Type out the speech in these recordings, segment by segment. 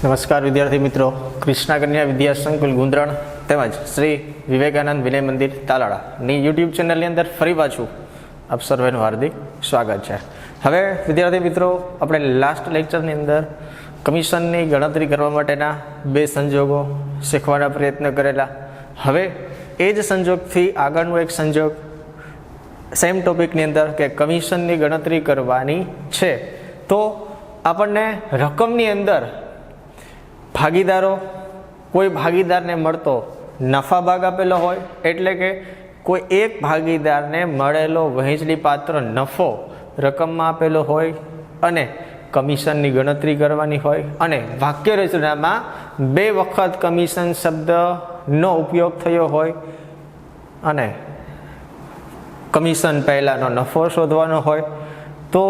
નમસ્કાર વિદ્યાર્થી મિત્રો, કૃષ્ણા કન્યા વિદ્યા સંકુલ ગુંદરણ તેમજ શ્રી વિવેકાનંદ વિનય મંદિર તાલાળાની યુટ્યુબ ચેનલની અંદર ફરી પાછું આપ સર્વેનું હાર્દિક સ્વાગત છે. હવે વિદ્યાર્થી મિત્રો, આપણે લાસ્ટ લેક્ચરની અંદર કમિશનની ગણતરી કરવા માટેના બે સંજોગો શીખવાના પ્રયત્ન કરેલા. હવે એ જ સંજોગથી આગળનું એક સંજોગ સેમ ટોપિકની અંદર કે કમિશનની ગણતરી કરવાની છે, તો આપણને રકમની અંદર ભાગીદારો, કોઈ ભાગીદારને મળતો નફા ભાગ આપેલો હોય, એટલે કે કોઈ એક ભાગીદારને મળેલો વહેંચણી પાત્ર નફો રકમમાં આપેલો હોય અને કમિશનની ગણતરી કરવાની હોય, અને વાક્ય રચનામાં બે વખત કમિશન શબ્દનો ઉપયોગ થયો હોય અને કમિશન પહેલાંનો નફો શોધવાનો હોય, તો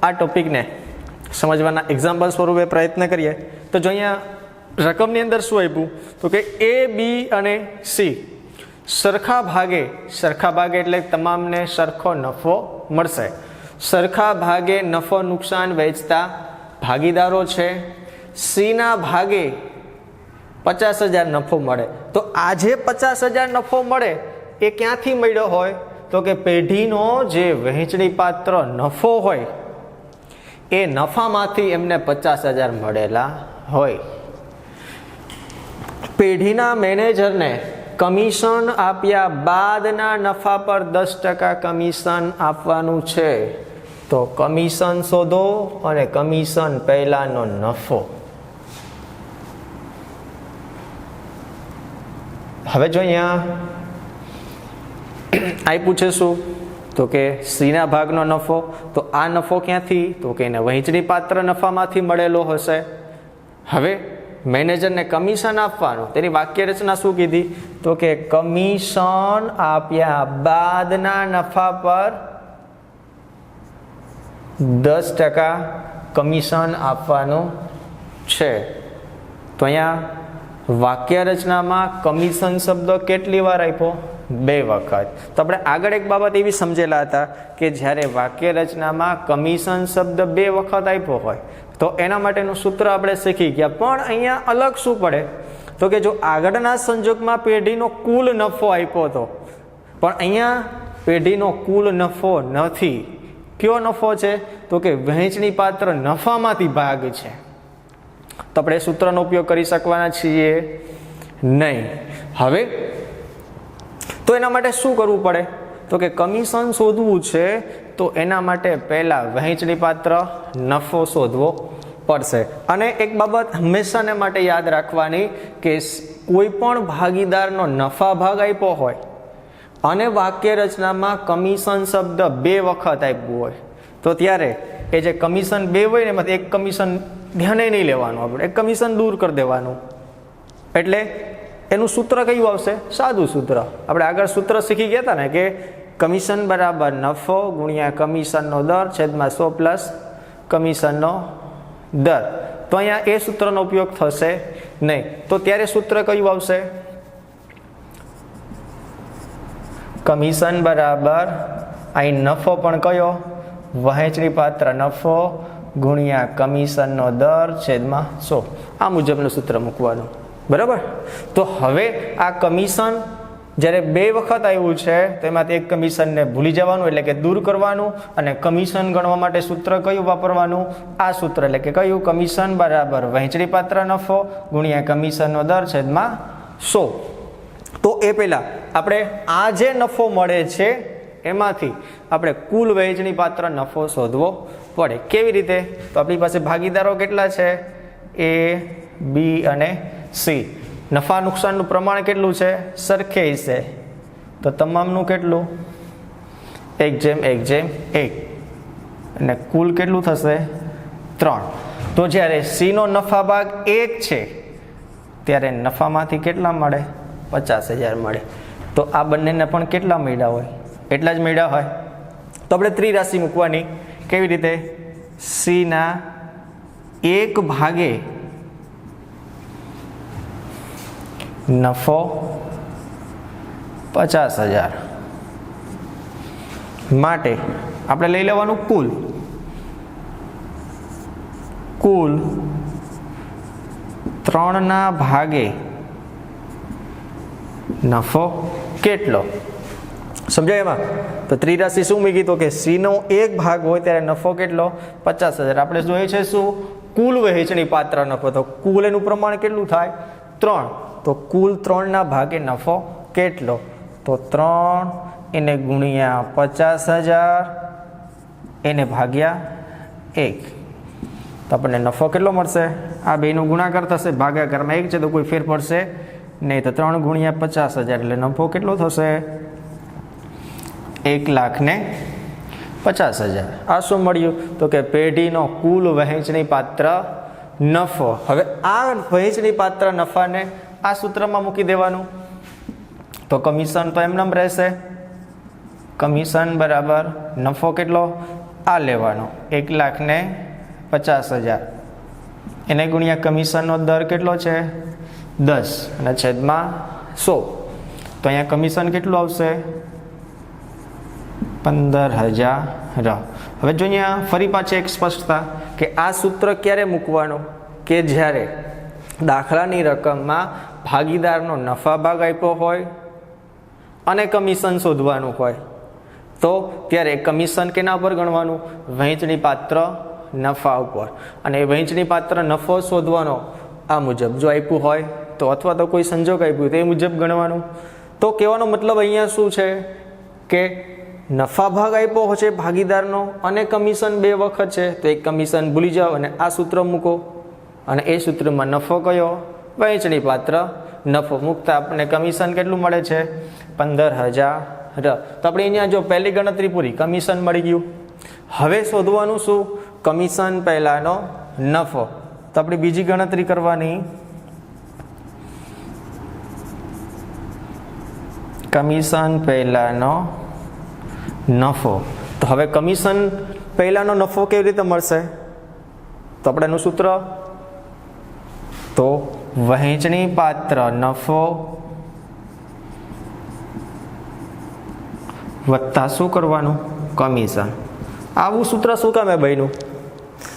આ ટોપિકને સમજવાના એક્ઝામ્પલ સ્વરૂપે પ્રયત્ન કરીએ. તો જો અહીંયા રકમની અંદર શું આપ્યું, તો કે એ, બી અને સી સરખા ભાગે એટલે તમામને સરખો નફો મળશે. સરખા ભાગે નફો નુકસાન વહેંચતા ભાગીદારો છે. સીના ભાગે 50,000 નફો મળે. તો આજે 50,000 નફો મળે એ ક્યાંથી મળ્યો હોય, તો કે પેઢીનો જે વહેંચણી પાત્ર નફો હોય એ નફામાંથી એમને 50,000 મળેલા હોય. પેઢીના મેનેજરને કમિશન આપ્યા બાદના નફા પર 10% કમિશન આપવાનું છે. તો કમિશન શોધો અને કમિશન પહેલાનો નફો. હવે જો અહીંયા આપ્યું છે શું, તો કે સીના ભાગનો નફો. તો આ નફો ક્યાંથી, તો કે એને વહેંચણી પાત્ર નફામાંથી મળેલો હશે. હવે મેનેજરને કમિશન આપવાનું, તેની વાક્ય રચના શું કીધી, તો કે કમિશન આપ્યા બાદના નફા પર 10% કમિશન આપવાનું છે. તો અહીંયા વાક્ય રચનામાં કમિશન શબ્દ કેટલી વાર આપ્યો, 2 વખત. તો આપણે આગળ એક બાબત એવી સમજેલા હતા કે જ્યારે વાક્ય રચનામાં કમિશન શબ્દ 2 વખત આપ્યો હોય તો એના માટેનું સૂત્ર આપણે શીખી ગયા. પણ અહીંયા અલગ શું પડે, તો કે જો આગળના સંજોગમાં પેઢીનો કુલ નફો આપ્યો હતો, પણ અહીંયા પેઢીનો કુલ નફો નથી. કયો નફો છે, તો કે વહેંચણી પાત્ર નફામાંથી ભાગ છે. તો આપણે સૂત્રનો ઉપયોગ કરી શકવાના છીએ નહીં. હવે તો એના માટે શું કરવું પડે, તો કે કમિશન શોધવું છે, તો એના માટે પહેલા વહેંચણી પાત્ર નફો શોધવો પડશે. અને એક બાબત હંમેશાને માટે યાદ રાખવાની કે કોઈ પણ ભાગીદારનો નફા ભાગ આપ્યો હોય અને વાક્ય રચનામાં કમિશન શબ્દ 2 વખત આપ્યું હોય, તો ત્યારે એ જે કમિશન 2 હોય ને એમાંથી એક કમિશન ધ્યાને નહીં લેવાનું, આપણે એક કમિશન દૂર કરી દેવાનું. એટલે એનું સૂત્ર કયું આવશે, સાદું સૂત્ર. આપણે આગળ સૂત્ર શીખી ગયા હતા ને કે કમિશન બરાબર નફો ગુણ્યા કમિશનનો દર છેદમાં 100 પ્લસ કમિશનનો દર. તો અહીંયા એ સૂત્રનો ઉપયોગ થશે નહીં. તો ત્યારે સૂત્ર કયું આવશે, કમિશન બરાબર અહીં નફો પણ કયો, વહેંચણી પાત્ર નફો ગુણ્યા કમિશનનો દર છેદમાં 100. આ મુજબનું સૂત્ર મૂકવાનું. બરાબર. તો હવે આ કમિશન જ્યારે 2 વખત આવ્યું છે તેમાંથી એક કમિશનને ભૂલી જવાનું, એટલે કે દૂર કરવાનું, અને કમિશન ગણવા માટે સૂત્ર કયું વાપરવાનું, આ સૂત્ર, એટલે કે કયું, કમિશન બરાબર વહેંચણી પાત્ર નફો ગુણ્યા કમિશનનો દર છેદમાં 100. તો એ પહેલા આપણે આ જે નફો મળે છે એમાંથી આપણે કુલ વહેંચણી પાત્ર નફો શોધવો પડે. કેવી રીતે, તો આપણી પાસે ભાગીદારો કેટલા છે, એ, બી અને સી. નફા નુકસાનનું પ્રમાણ કેટલું છે, સરખે છે. તો તમામનું કેટલું, 1:1:1, અને કુલ કેટલું થશે, 3. તો જ્યારે સીનો નફા ભાગ 1 છે ત્યારે નફામાંથી કેટલા મળે, 50,000 મળે. તો આ બંનેને પણ કેટલા મળ્યા હોય, એટલા જ મળ્યા હોય. તો આપણે ત્રિરાશિ મૂકવાની. કેવી રીતે, સીના 1 ભાગે નફો 50,000 માટે આપણે લઈ લેવાનું કુલ 3 ભાગે નફો કેટલો? સમજાય એમાં? તો ત્રિરાશિ શું મૂકી? તો કે સી નો 1 ભાગ હોય ત્યારે નફો કેટલો? 50,000. આપણે જોઈએ છે શું? કુલ વહેંચણી પાત્ર નફો. તો કુલ એનું પ્રમાણ કેટલું થાય? 3. તો કુલ 3 ભાગે નફો કેટલો? તો 3 એને ગુણ્યા 50,000 એને ભાગ્યા 1. તો આપણને નફો કેટલો મળશે? આ બેનો ગુણાકાર થશે, ભાગાકારમાં 1 છે તો કોઈ ફેર પડશે નહીં. તો 3 ગુણ્યા 50,000 એટલે નફો કેટલો થશે? 1,50,000. આ શું મળ્યું? તો કે પેઢીનો કુલ વહેંચણી પાત્ર નફો. હવે આ વહેંચણી પાત્ર નફાને આ સૂત્રમાં મૂકી દેવાનું. તો કમિશન તો એમનેમ રહેશે. કમિશન બરાબર નફો કેટલો? આ લેવાનો 1,50,000 એને ગુણ્યા કમિશનનો દર કેટલો છે? 10 અને છેદમાં 100. તો અહીંયા કમિશન કેટલું આવશે? 15,000. હવે જો અહીંયા ફરી પાછી એક સ્પષ્ટતા કે આ સૂત્ર ક્યારે મૂકવાનું? કે જ્યારે દાખલાની રકમમાં ભાગીદારનો નફા ભાગ આપ્યો હોય અને કમિશન શોધવાનું હોય તો ત્યારે કમિશન કેના પર ગણવાનું? વહેંચણી પાત્ર નફા ઉપર. અને વહેંચણી પાત્ર નફો શોધવાનો આ મુજબ જો આપ્યું હોય તો, અથવા તો કોઈ સંજોગ આપ્યું તો એ મુજબ ગણવાનું. તો કહેવાનો મતલબ અહીંયા શું છે કે નફા ભાગ આપ્યો છે ભાગીદારનો અને કમિશન 2 વખત છે તો એક કમિશન ભૂલી જાઓ અને આ સૂત્ર મૂકો. અને એ સૂત્રમાં નફો કયો? વહેંચણી પાત્ર નફો મૂકતા આપણને કમિશન કેટલું મળે છે? 15,000. તો આપણે અહીંયા જો પહેલી ગણતરી પૂરી, કમિશન મળી ગયું. હવે શોધવાનું શું? કમિશન પહેલાનો નફો. તો આપણે બીજી ગણતરી કરવાની. કમિશન પહેલાનો નફો. તો હવે કમિશન પહેલાનો નફો કેવી રીતે મળશે? તો આપણે એનું સૂત્ર તો વહેંચણી પાત્ર નફો વત્તા શું કરવાનું? કમિશન. આવું સૂત્ર શું કામે બન્યું?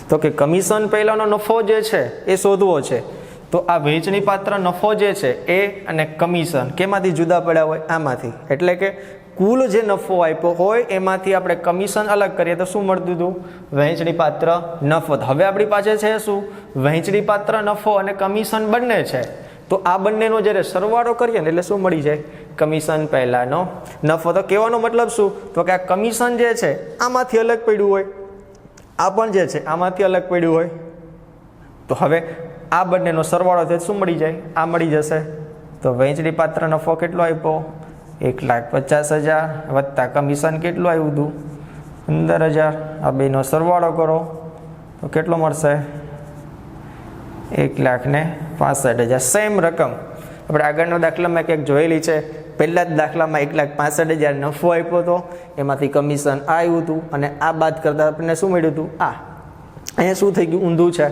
તો કે કમિશન પહેલાનો નફો જે છે એ શોધવો છે. તો આ વહેંચણી પાત્ર નફો જે છે એ અને કમિશન કેમાંથી જુદા પડ્યા હોય? આમાંથી. એટલે કે કુલ જે નફો આપ્યો હોય એમાંથી આપણે કમિશન અલગ કરીએ તો શું મળતું હતું? વહેંચણી પાત્ર નફો. હવે આપણી પાસે છે શું? વહેંચણી પાત્ર નફો અને કમિશન બંને છે. તો આ બંનેનો જ્યારે સરવાળો કરીએ ને એટલે શું મળી જાય? કમિશન પહેલાનો નફો. તો કહેવાનો મતલબ શું? તો કે આ કમિશન જે છે આમાંથી અલગ પડ્યું હોય, આ પણ જે છે આમાંથી અલગ પડ્યું હોય. તો હવે આ બંનેનો સરવાળો થાય શું મળી જાય? આ મળી જશે. તો વહેંચણી પાત્ર નફો કેટલો આપ્યો? 1,50,000 વત્તા કમિશન કેટલું આવ્યું હતું? 15,000. આ બેનો સરવાળો કરો તો કેટલો મળશે? 1,65,000. સેમ રકમ આપણે આગળનો દાખલામાં કંઈક જોયેલી છે. પહેલા જ દાખલામાં 1,65,000 નફો આપ્યો હતો, એમાંથી કમિશન આવ્યું હતું અને આ બાદ કરતાં આપણને શું મળ્યું હતું? આ. અહીંયા શું થઈ ગયું? ઊંધું છે.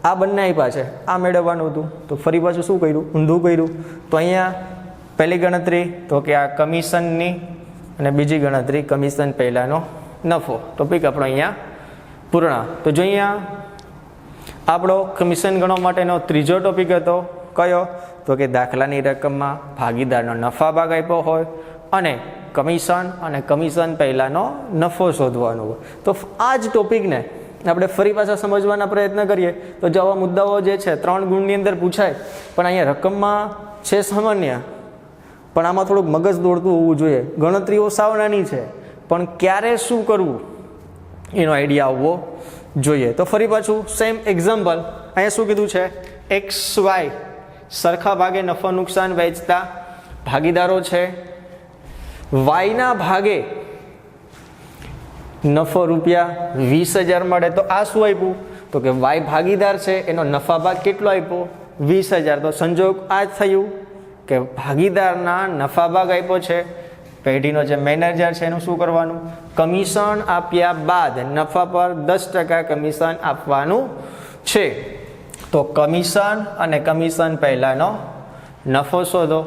આ બંને આપ્યા છે, આ મેળવવાનું હતું તો ફરી પાછું શું કર્યું? ઊંધું કર્યું. તો અહીંયા પહેલી ગણતરી તો કે આ કમિશનની અને બીજી ગણતરી કમિશન પહેલાનો નફો. ટોપિક આપણો અહીંયા પૂર્ણ. તો જો અહીંયા આપણો કમિશન ગણવા માટેનો ત્રીજો ટોપિક હતો કયો? તો કે દાખલાની રકમમાં ભાગીદારનો નફા ભાગ આપ્યો હોય અને કમિશન પહેલાનો નફો શોધવાનો હોય. તો આ જ ટોપિકને આપણે ફરી પાછા સમજવાના પ્રયત્ન કરીએ તો જો આવા મુદ્દાઓ જે છે 3 ગુણની અંદર પૂછાય, પણ અહીંયા રકમમાં છે સામાન્ય, પણ આમાં થોડુંક મગજ દોડતું હોવું જોઈએ. ગણતરીઓ સાવ નાની છે પણ ક્યારે શું કરવું એનો આઈડિયા આવવો જોઈએ. તો ફરી પાછું સેમ એક્ઝામ્પલ અહીંયા શું કીધું છે? XY સરખા ભાગે નફો નુકસાન વહેંચતા ભાગીદારો છે. વાયના ભાગે નફો ₹20,000 મળે. તો આ શું આપ્યું? તો કે વાય ભાગીદાર છે એનો નફા ભાગ કેટલો આપ્યો? 20,000. તો સંજોગ આ જ થયું કે ભાગીદારના નફા ભાગ આપ્યો છે. પેઢીનો જે મેનેજર છે એનું શું કરવાનું? કમિશન આપ્યા બાદ નફા પર 10% કમિશન આપવાનું છે. તો કમિશન અને કમિશન પહેલાનો નફો શોધો.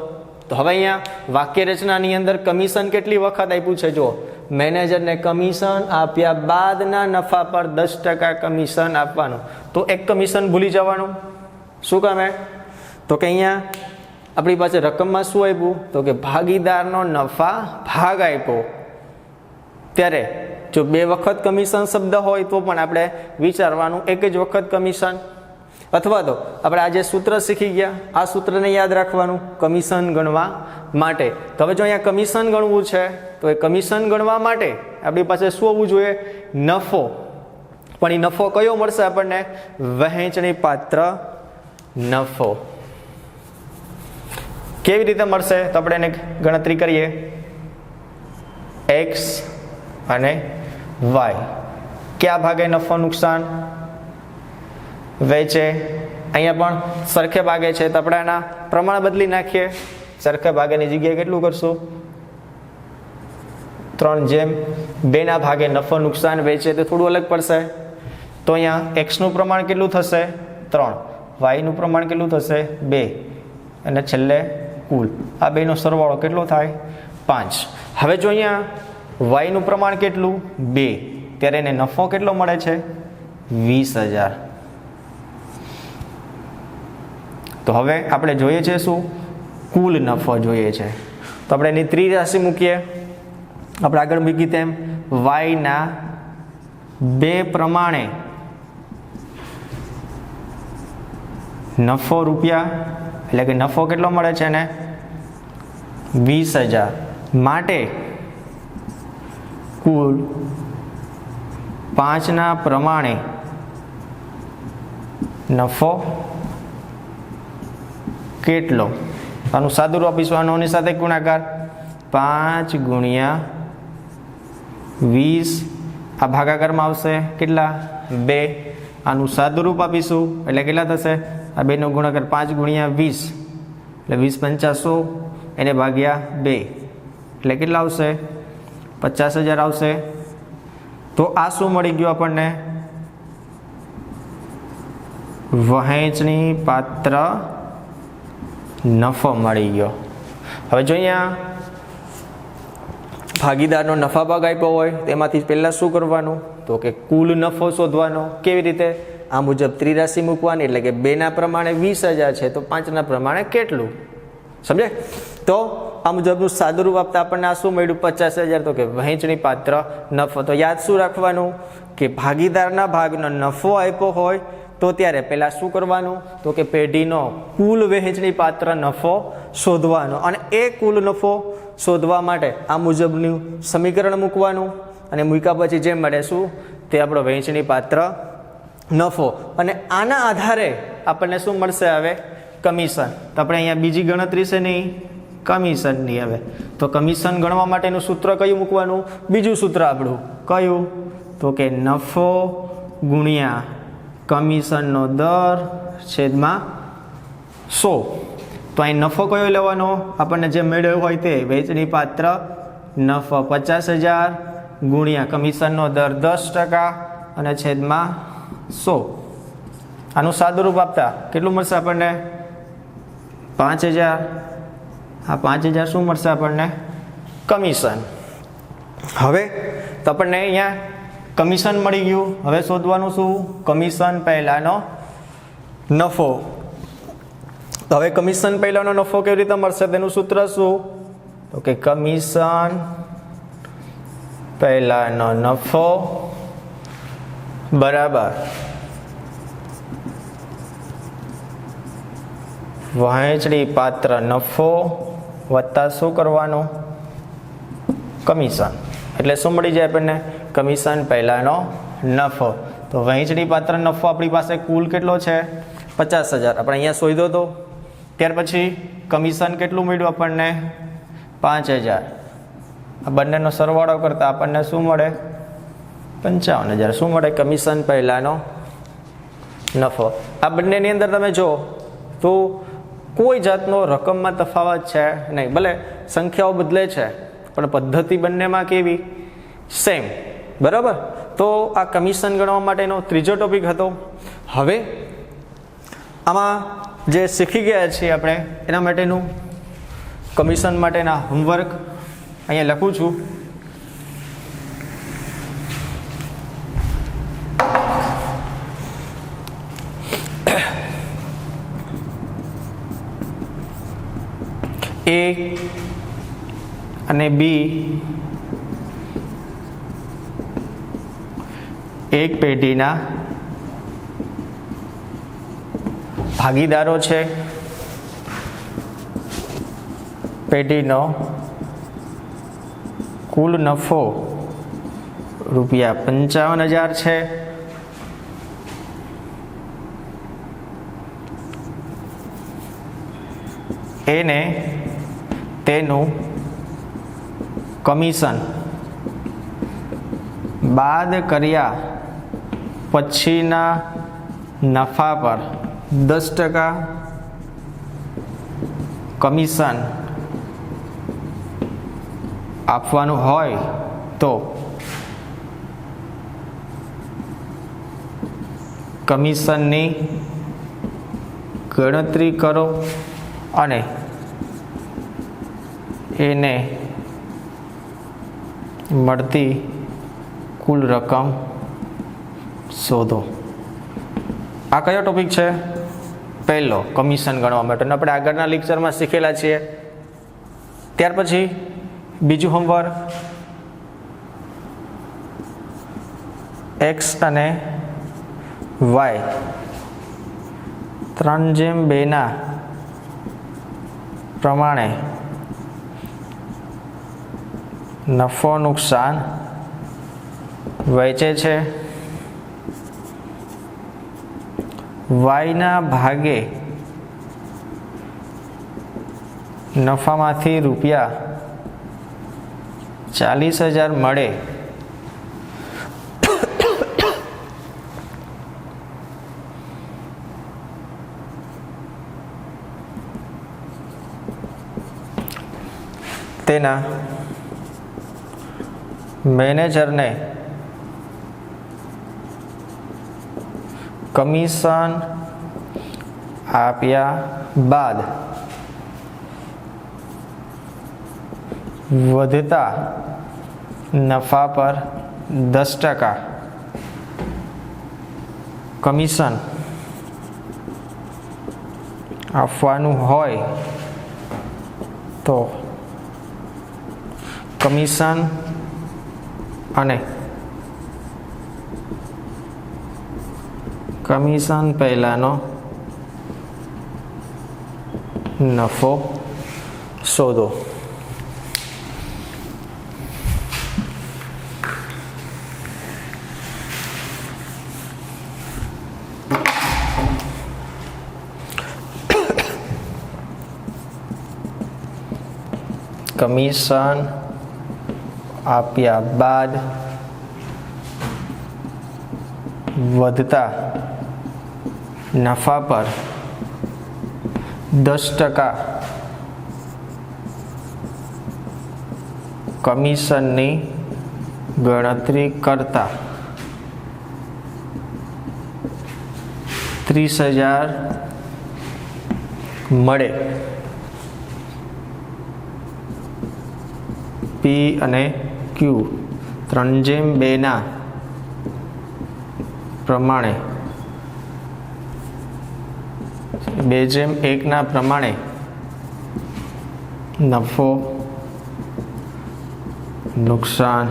તો હવે અહીંયા વાક્ય રચનાની અંદર કમિશન કેટલી વખત આપ્યું છે? જો મેનેજરને કમિશન આપ્યા બાદના નફા પર 10% કમિશન આપવાનું. તો એક કમિશન ભૂલી જવાનું. શું કામે? તો કે અહીંયા આપણી પાસે રકમમાં શું આપ્યું તો કે ભાગીદારનો નફા ભાગ આપ્યો. ત્યારે જો 2 વખત કમિશન શબ્દ હોય તો પણ આપણે વિચારવાનું એક જ વખત કમિશન, અથવા તો આપણે આ જે સૂત્ર શીખી ગયા આ સૂત્રને યાદ રાખવાનું કમિશન ગણવા માટે. તો હવે જો અહીંયા કમિશન ગણવું છે તો એ કમિશન ગણવા માટે આપણી પાસે શું હોવું જોઈએ? નફો. પણ એ નફો કયો મળશે આપણને? વહેંચણી પાત્ર નફો. કેવી રીતે મળશે? તો આપણે એને ગણતરી કરીએ. એક્સ અને વાય કયા ભાગે નફો નુકસાન વેચે? અહીંયા પણ સરખે ભાગે છે તો આપણે એના પ્રમાણ બદલી નાખીએ. સરખે ભાગેની જગ્યાએ કેટલું કરશું? 3/2 ના ભાગે નફો નુકસાન વેચે તો થોડું અલગ પડશે. તો અહીંયા એક્સનું પ્રમાણ કેટલું થશે? 3. વાયનું પ્રમાણ કેટલું થશે? 2. અને છેલ્લે કુલ આ બેનો સરવાળો કેટલો થાય? 5. હવે જો અહીંયા વાયનું પ્રમાણ કેટલું? 2. ત્યારે એને નફો કેટલો મળે છે? 20,000. તો હવે આપણે જોઈએ છે શું? કુલ નફો જોઈએ છે. તો આપણે એની ત્રિરાશિ મૂકીએ. આપણે આગળ મૂકી તેમ વાયના 2 પ્રમાણે નફો રૂપિયા, એટલે કે નફો કેટલો મળે છે ને? 20,000. માટે કુલ 5 ના પ્રમાણે નફો કેટલો? આનું સાદું રૂપ આપીશું. આની સાથે ગુણાકાર 5 ગુણ્યા 20. આ ભાગાકારમાં આવશે કેટલા? 2. આનું સાદું રૂપ આપીશું એટલે કેટલા થશે? આ બેનો ગુણાકાર 5 ગુણ્યા 20 એટલે 20 × 100 એને ભાગ્યા 2 એટલે કેટલા આવશે? 50,000 આવશે. તો આ શું મળી ગયું આપણને? વહેંચણી પાત્ર નફો મળી ગયો. હવે જો અહીંયા ભાગીદારનો નફા ભાગ આપ્યો હોય તેમાંથી પહેલાં શું કરવાનું? તો કે કુલ નફો શોધવાનો. કેવી રીતે? આ મુજબ ત્રિરાશિ મૂકવાની, એટલે કે 2 ના પ્રમાણે 20,000 છે તો 5 ના પ્રમાણે કેટલું? સમજે? તો આ મુજબનું સાદું રૂપ આપતા આપણને આ શું મળ્યું? 50,000. તો કે વહેંચણી પાત્ર નફો. તો યાદ શું રાખવાનું? કે ભાગીદારના ભાગનો નફો આપ્યો હોય તો ત્યારે પહેલાં શું કરવાનું? તો કે પેઢીનો કુલ વહેંચણી પાત્ર નફો શોધવાનો. અને એ કુલ નફો શોધવા માટે આ મુજબનું સમીકરણ મૂકવાનું. અને મૂક્યા પછી જે મળે શું? તે આપણો વહેંચણી પાત્ર નફો. અને આના આધારે આપણને શું મળશે? હવે કમિશન. તો આપણે અહીંયા બીજી ગણતરી છે નહીં, કમિશનની. હવે તો કમિશન ગણવા માટેનું સૂત્ર કયું મૂકવાનું? બીજું સૂત્ર આપણું કયું? તો કે નફો ગુણ્યા કમિશનનો દર છેદમાં 100. તો અહીં નફો કયો લેવાનો? આપણને જે મેળવ્યો હોય તે વહેંચણી પાત્ર નફો 50,000 ગુણ્યા કમિશનનો દર 10% અને છેદમાં 100. આનું સાદું રૂપ આપતા કેટલું મળશે આપણને? 5,000. આ 5,000 શું મળશે આપણને? કમિશન. હવે તો આપણને અહીંયા કમિશન મળી ગયું. હવે શોધવાનું શું? કમિશન પહેલાનો નફો. તો હવે કમિશન પહેલાનો નફો કેવી રીતે મળશે? તેનું સૂત્ર શું? તો કે કમિશન પહેલાનો નફો બરાબર વહેંચણી પાત્ર નફો વત્તા શું કરવાનું? કમિશન. એટલે શું મળી જાય આપણને? કમિશન પહેલાનો નફો. તો વહેંચણી પાત્ર નફો આપણી પાસે કુલ કેટલો છે? 50,000. આપણે અહીંયા શોધ્યો હતો. ત્યાર પછી કમિશન કેટલું મળ્યું આપણને? 5,000. આ બંનેનો સરવાળો કરતા આપણને શું મળે? 55,000. શું મળે? કમિશન પહેલાનો નફો. આ બંનેની અંદર તમે જો તો કોઈ જાતનો રકમમાં તફાવત છે નહીં. ભલે સંખ્યાઓ બદલે છે પણ પદ્ધતિ બંનેમાં કેવી? સેમ. બરાબર. તો આ કમિશન ગણવા માટેનો ત્રીજો ટોપિક હતો. હવે આમાં જે શીખી ગયા છીએ આપણે એના માટેનું કમિશન માટેના હોમવર્ક અહીંયા લખું છું. એ અને બી એક પેઢીના ભાગીદારો છે. પેઢીનો કુલ નફો ₹55,000 છે. એને તેનું કમિશન બાદ કર્યા પછીના નફા પર 10% કમિશન આપવાનું હોય તો કમિશનની ગણતરી કરો અને એને મળતી કુલ રકમ શોધો. આ કયો ટોપિક છે? પહેલો, કમિશન ગણવા માટે. આપણે આગળના લેક્ચરમાં શીખેલા છીએ. ત્યાર પછી બીજું હોમવર્ક, એક્સ અને વાય 3:2 પ્રમાણે નફો નુકસાન વહેંચે છે. વાયના ભાગે નફામાંથી ₹40,000 મળે તેના મેનેજરને કમિશન આપ્યા બાદ વધતા નફા પર 10% કમિશન આપવાનું હોય તો કમિશન અને કમિશન પહેલાંનો નફો શોધો. કમિશન આપ્યા બાદ વધતા નફા પર 10% કમિશનની ગણતરી કરતા 30,000 મળે. પી અને ક્યુ 3:2 પ્રમાણે 2:1 પ્રમાણે નફો નુકસાન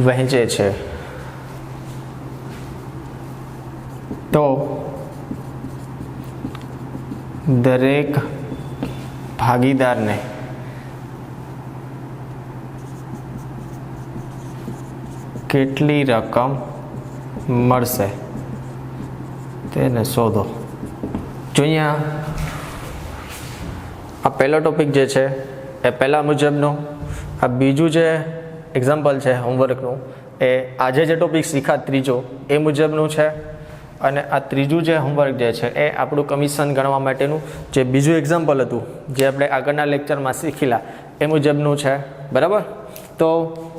વહેંચે છે. તો દરેક ભાગીદારને કેટલી રકમ મળશે તેને શોધો. જો અહીંયા આ પહેલો ટોપિક જે છે એ પહેલા મુજબનો, આ બીજું જે એક્ઝામ્પલ છે હોમવર્કનું એ આજે જે ટોપિક શીખા ત્રીજો એ મુજબનું છે, અને આ ત્રીજું જે હોમવર્ક જે છે એ આપણું કમિશન ગણવા માટેનું જે બીજું એક્ઝામ્પલ હતું જે આપણે આગળના લેક્ચરમાં શીખેલા એ મુજબનું છે. બરાબર? તો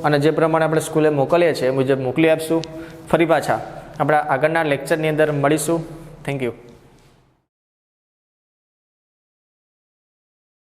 અને જે પ્રમાણે આપણે સ્કૂલે મોકલીએ છીએ એ મુજબ મોકલી આપશું. ફરી પાછા આપણા આગળના લેક્ચરની અંદર મળીશું. Thank you.